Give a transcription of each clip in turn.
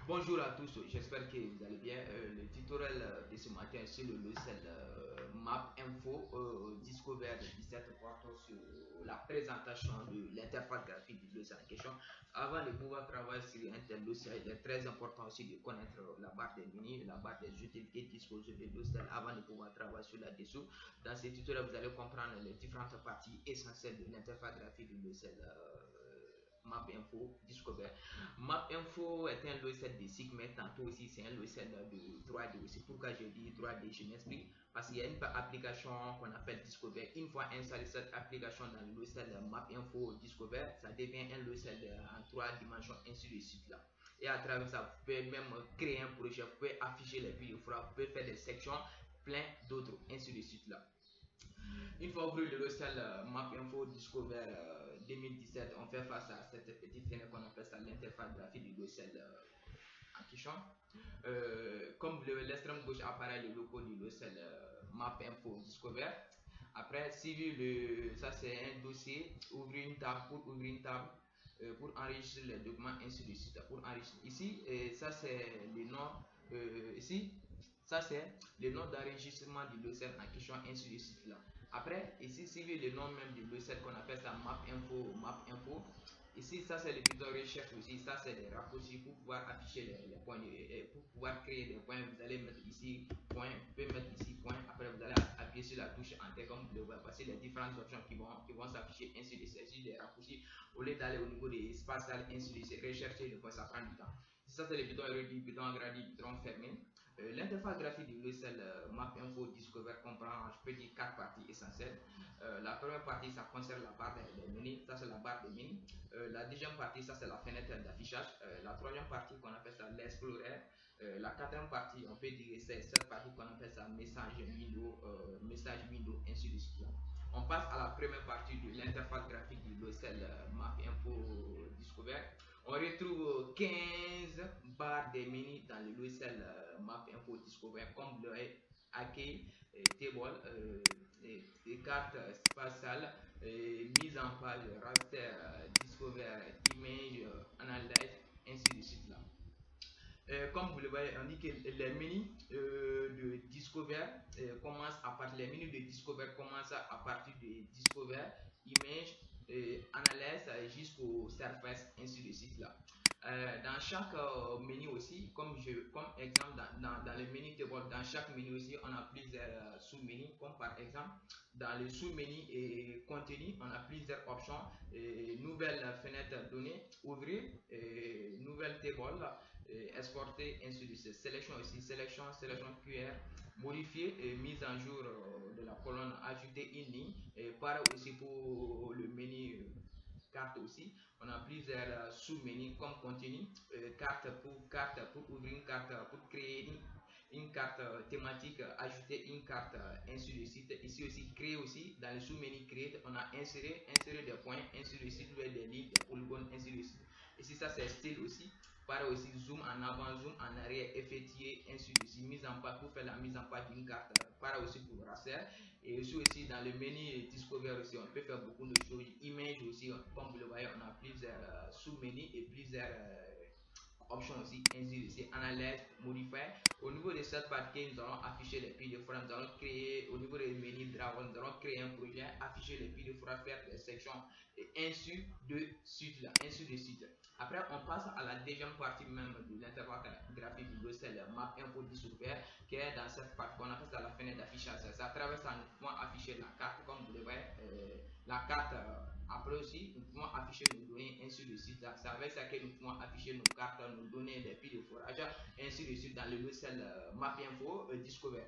Bonjour à tous, j'espère que vous allez bien. Le tutoriel de ce matin sur le logiciel Map Info Discover 17 porte sur la présentation de l'interface graphique du logiciel en question. Avant de pouvoir travailler sur un tel logiciel, il est très important aussi de connaître la barre des menus, la barre des utilités disposées du logiciel avant de pouvoir travailler sur là-dessous. Dans ce tutoriel, vous allez comprendre les différentes parties essentielles de l'interface graphique du logiciel Map Info Discover. Map Info est un logiciel de SIG, mais tantôt aussi c'est un logiciel de 3D aussi. Pourquoi je dis 3D, je m'explique. Parce qu'il y a une application qu'on appelle Discover. Une fois installé cette application dans le logiciel Map Info Discover, ça devient un logiciel en 3 dimensions, ainsi de suite là. Et à travers ça, vous pouvez même créer un projet, vous pouvez afficher les vidéos, vous pouvez faire des sections, plein d'autres, ainsi de suite là. Une fois ouvert le logiciel Map Info Discover 2017, on fait face à cette petite fenêtre qu'on appelle ça l'interface graphique du logiciel en question. Comme l'extrême gauche apparaît le logo du logiciel Map Info Discover. Après, ça c'est un dossier, ouvrir une table pour ouvrir une table. Pour enregistrer les documents, ainsi de suite. Pour enregistrer. Ici, ça c'est le nom. Ici, ça c'est le nom d'enregistrement du logiciel en question, ainsi de suite là. Après, ici, suivez le nom même du logiciel qu'on appelle ça Map Info, Map Info. Ici, ça c'est le bouton recherche aussi. Ça c'est des raccourcis pour pouvoir afficher les points, pour pouvoir créer des points. Vous allez mettre ici point, vous pouvez mettre ici point. Après, vous allez appuyer sur la touche Enter comme vous le voyez passer les différentes options qui vont s'afficher, ainsi de suite. Des raccourcis au lieu d'aller au niveau des spatiales, ainsi de suite. Rechercher le point, ça prend du temps. Ça c'est le bouton réduit, bouton agrandi, bouton fermé. L'interface graphique du logiciel Map Info Discover comprend, je peux dire, 4 parties essentielles. La première partie, ça concerne la barre des menus, ça c'est la barre des menus. La deuxième partie, ça c'est la fenêtre d'affichage. La troisième partie, qu'on appelle ça l'Explorer. La quatrième partie, on peut dire, c'est cette partie qu'on appelle ça message window, ainsi de suite. On passe à la première partie de l'interface graphique du logiciel Map Info Discover. On retrouve 15 barres des menus dans le logiciel Map Info Discover, comme le accueil, table, cartes spatiales, mise en page, raster, discover, image, analyse, ainsi de suite là. Comme vous le voyez, on dit que les menus de Discover commencent à partir, les menus de Discover commencent à partir de Discover, Image, Analyse jusqu'au Surface, ainsi de suite là. Dans chaque menu aussi, comme exemple dans le menu table, dans chaque menu aussi, on a plusieurs sous-menus, comme par exemple dans le sous-menu et contenu, on a plusieurs options, nouvelle fenêtre donnée, ouvrir, nouvelle table, exporter, ainsi de suite. Sélection aussi, sélection QR, modifier et mise en jour de la colonne, ajouter une ligne. Et pareil aussi pour le menu carte aussi. On a plusieurs sous-menus comme contenu, carte pour ouvrir une carte, pour créer une carte thématique, ajouter une carte, ainsi de suite. Ici aussi, créer aussi, dans le sous-menu créer, on a inséré des points, ainsi de suite, des lignes, des polygones, ainsi de suite. Ici, ça c'est style aussi. Pareil aussi, zoom en avant, zoom en arrière, effectuer, ainsi de suite. Mise en page pour faire la mise en page d'une carte. Pareil aussi pour raster. Et aussi dans le menu Discover aussi, on peut faire beaucoup de choses. Image aussi, comme vous le voyez, on a plusieurs sous-menus et plusieurs options aussi, ainsi de suite, analyse, modifier. Au niveau de cette partie, nous allons afficher les piles de forêt, nous allons créer, au niveau des menus Dragon, nous allons créer un projet, afficher les piles de forêt, faire des sections, et ainsi de suite là, ainsi de suite. Après, on passe à la deuxième partie même de l'interface graphique du logiciel Map Info Discover, qui est dans cette partie qu'on appelle ça la fenêtre d'affichage. C'est à travers ça, nous pouvons afficher la carte, comme vous le voyez, la carte. Après aussi, nous pouvons afficher nos données, ainsi de suite. C'est avec ça que nous pouvons afficher nos cartes, nos données, les piles de forage, ainsi de suite dans le logiciel Map Info Discover.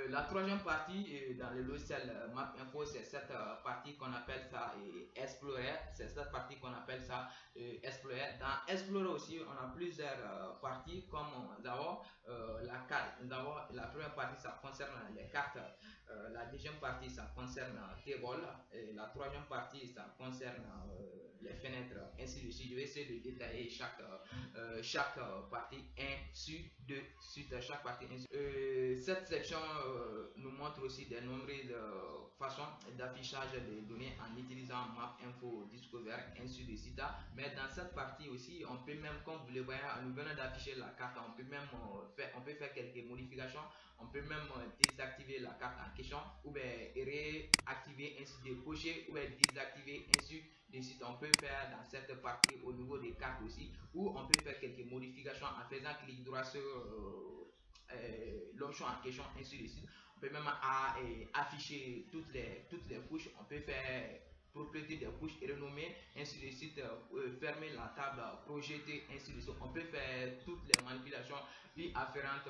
La troisième partie dans le logiciel Map Info, c'est cette partie qu'on appelle ça Explorer. C'est cette partie qu'on appelle ça Explorer. Dans Explorer aussi, on a plusieurs parties, comme d'abord la carte. D'abord, la première partie, ça concerne les cartes. La deuxième partie, ça concerne Table. Et la troisième partie, ça concerne les fenêtres, ainsi de suite. Je vais essayer de détailler chaque partie, ainsi de suite, chaque partie. Cette section nous montre aussi des nombreuses façons d'affichage des données en utilisant Map Info Discover, ainsi de suite. Mais dans cette partie aussi, on peut même, comme vous le voyez, nous venons d'afficher la carte, on peut même faire quelques modifications, on peut même désactiver la carte en question, ou bien réactiver, ainsi de cocher, ou bien désactiver, ainsi de suite. On peut faire dans cette partie au niveau des cartes aussi, ou on peut faire quelques modifications en faisant clic droit sur l'option en question, ainsi de suite. On peut même afficher toutes les couches. On peut faire propriété des couches et renommer, ainsi de suite, fermer la table, projeter, ainsi de suite. On peut faire toutes les manipulations afférentes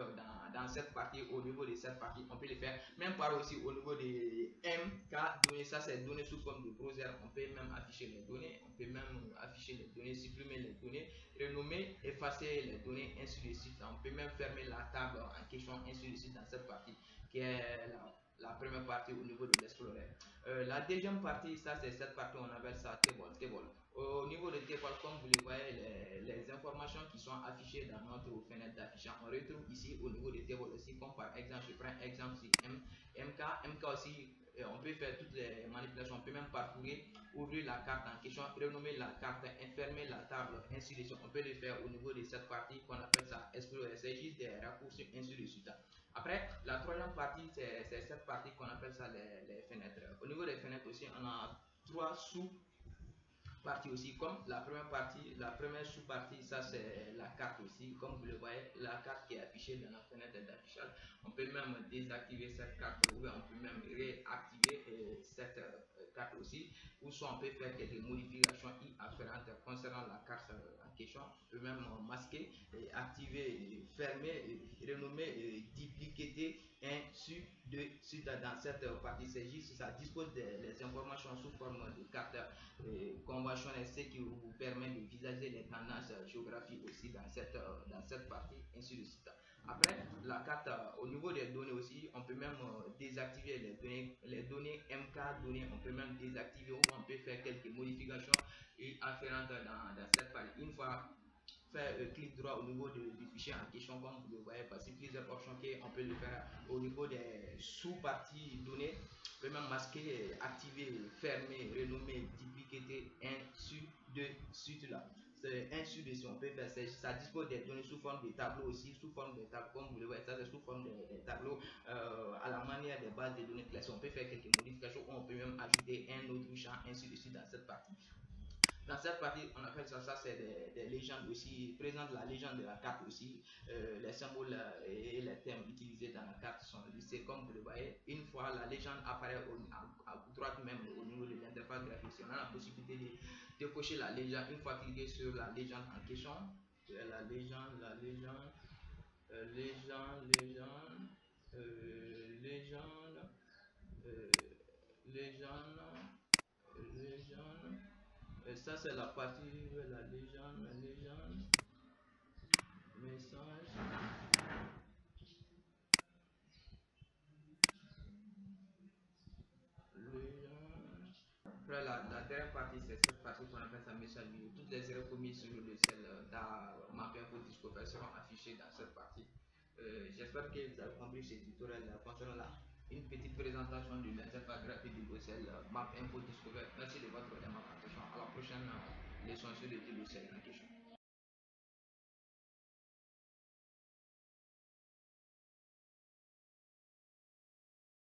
dans cette partie, au niveau de cette partie. On peut les faire, même par aussi au niveau des MK données. Ça, c'est données sous forme de browser. On peut même afficher les données, on peut même afficher les données, supprimer les données, renommer, effacer les données, ainsi de suite. On peut même fermer la table en question, ainsi de suite, dans cette partie qui est la première partie au niveau de l'Explorer. La deuxième partie, ça c'est cette partie, on appelle ça table. Au niveau de table, comme vous le voyez, les informations qui sont affichées dans notre fenêtre d'affichage, on retrouve ici au niveau de table aussi, comme par exemple, je prends exemple ici, MK aussi, on peut faire toutes les manipulations, on peut même parcourir, ouvrir la carte en question, renommer la carte, fermer la table, ainsi de suite. On peut le faire au niveau de cette partie qu'on appelle ça Explorer, c'est juste des raccourcis, ainsi de suite. Après, la troisième partie, c'est cette partie qu'on appelle ça les fenêtres. Au niveau des fenêtres aussi, on a trois sous-parties aussi, comme la première partie, la première sous-partie, ça c'est la carte aussi, comme vous le voyez, la carte qui est affichée dans la fenêtre d'affichage. On peut même désactiver cette carte, ou bien on peut même réactiver cette carte aussi, ou soit on peut faire quelques modifications afférentes concernant la carte en question. On peut même masquer, activer, fermer, renommer, dupliquer, ainsi de suite. Dans cette partie, c'est juste, ça dispose des informations sous forme de carte conventionnelle, ce qui vous permet de visager les tendances géographiques aussi dans cette partie, ainsi de suite. Après, la carte, au niveau des données aussi, on peut même désactiver les données MK données, on peut même désactiver, ou on peut faire quelques modifications afférentes dans cette partie. Une fois faire clic droit au niveau du fichier en question, comme vous le voyez, parce que plusieurs options qu'on peut le faire au niveau des sous-parties données. On peut même masquer, activer, fermer, renommer, dupliquer, ainsi de suite là. C'est ainsi de suite, on peut faire ça. Ça dispose des données sous forme de tableau aussi, sous forme de tableau, comme vous le voyez, ça c'est sous forme de tableau à la manière des bases de données classées. On peut faire quelques modifications, ou on peut même ajouter un autre champ, ainsi de suite dans cette partie. Dans cette partie, on appelle ça c'est des légendes aussi, présente la légende de la carte aussi. Les symboles et les thèmes utilisés dans la carte sont listés comme vous le voyez. Une fois la légende apparaît à droite même au niveau de l'interface graphique, on a la possibilité de cocher la légende. Une fois cliqué sur la légende en question, la légende, légende, légende, légende. Et ça, c'est la partie de la légende, message, légende. Après, la dernière partie, c'est cette partie qu'on appelle ça message vidéo. Toutes les erreurs commises sur le cell dans MapInfo Discover seront affichées dans cette partie. J'espère que vous avez compris ce tutoriel concernant une petite présentation de l'interface graphique du logiciel MapInfo Discover. Merci de votre attention. À la prochaine leçon sur le logiciel en question.